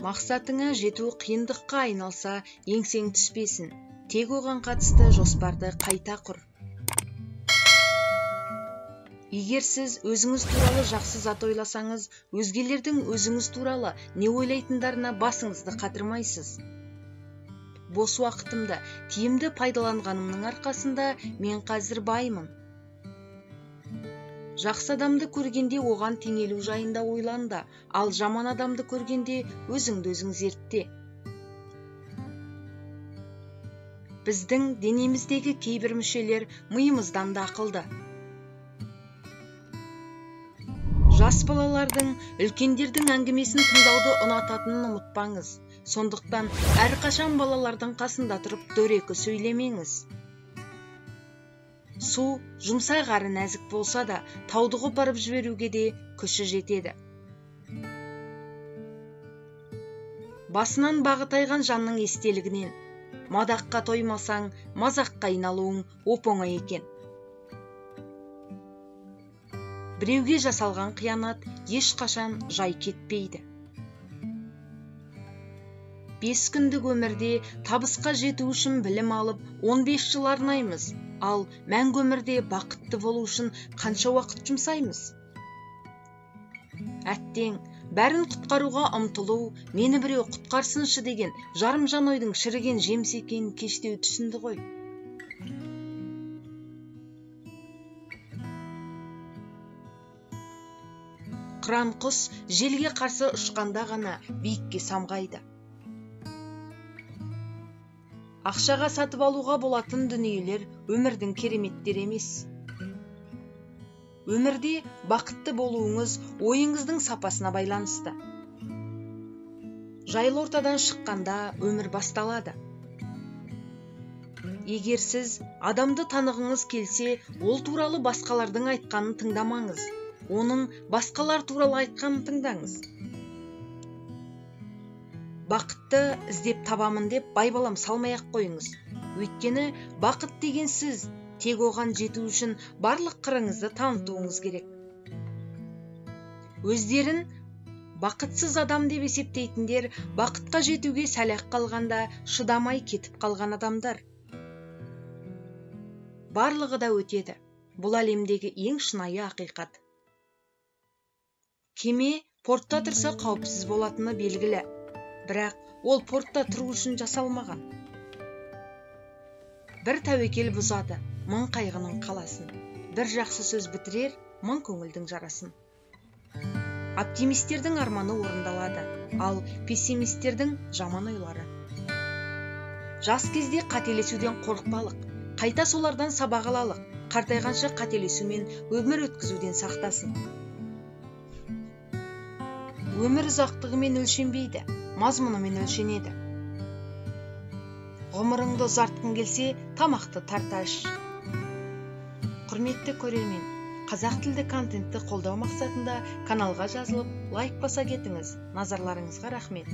Мақсатыңа жету қиындыққа айналса, еңсең түспесін. Тек оған қатысты жоспарды қайта құр. Егер сіз өзіңіз туралы жақсы зат ойласаңыз, өзгелердің өзіңіз туралы не ойлайтындарына басыңызды қатырмайсыз. Бос уақытымды тиімді пайдаланғанымның арқасында мен қазір баймын. Жақсы адамды көргенде оған теңелу жайында ойланда, ал жаман адамды көргенде өзіңді өзің зертте. Біздің денеміздегі кейбір мүшелер миымыздан да ақылды. Жас балалардың, үлкендердің әңгімесін тыңдауды ұнататынын ұмытпаңыз. Сондықтан әрқашан балалардың қасында тұрып дөрекі сөйлемеңіз. Су жұмсақ әрі нәзік болса да, тауды қопарып жіберуге де күші жетеді. Басынан бағы тайған жанның естелігінен, мадаққа тоймасаң, мазаққа айналуың оп-оңай екен. Біреуге жасалған қиянат ешқашан жай кетпейді. 5 күндік өмірде табысқа жету үшін білім алып 15 жыл арнаймыз, ал мәңгі өмірде бақытты болу үшін қанша уақыт жұмсаймыз? Әттең, бәрін құтқаруға ұмтылу, мені біреу құтқарсыншы деген жарымжан ойдың шіріген жеміс екенін кештеу түсінді ғой. Қыран құс желге қарсы ұшқанда ғана биікке самғайды. Ақшаға сатып алуға болатын дүниелер өмірдің кереметтері емес. Өмірде бақытты болуыңыз ойыңыздың сапасына байланысты. Жайлы ортадан шыққанда өмір басталады. Егер сіз адамды танығыңыз келсе, ол туралы басқалардың айтқанын тыңдамаңыз. Оның басқалар туралы айтқанын тыңдаңыз. Бақытты іздеп табамын деп байбалам салмай-ақ қойыңыз. Өйткені бақыт деген сіз, тек оған жету үшін барлық қырыңызды танытуыңыз керек. Өздерін бақытсыз адам деп есептейтіндер бақытқа жетуге сәл-ақ қалғанда шыдамай кетіп қалған адамдар. Барлығы да өтеді. Бұл әлемдегі ең шынайы ақиқат. Кеме портта тұрса қауіпсіз болатыны белгілі. Бірақ ол портта тұру үшін жасалмаған. Бір тәуекел бұзады, мың қайғының қаласын. Бір жақсы сөз бітірер, мың көңілдің жарасын. Оптимистердің арманы орындалады, ал пессимистердің жаман ойлары. Жас кезде қателесуден қорықпалық, қайта солардан сабақ алалық. Қартайғанша қателесумен өмір өткізуден сақтасын. Өмір ұзақтығымен өлшенбейді, мазмұнымен өлшенеді. Ғұмырыңды ұзартқың келсе, тамақты тарта іш. Құрметті көрермен, қазақ тілді контентті қолдау мақсатында каналға жазылып, лайк баса кетіңіз. Назарларыңызға рахмет.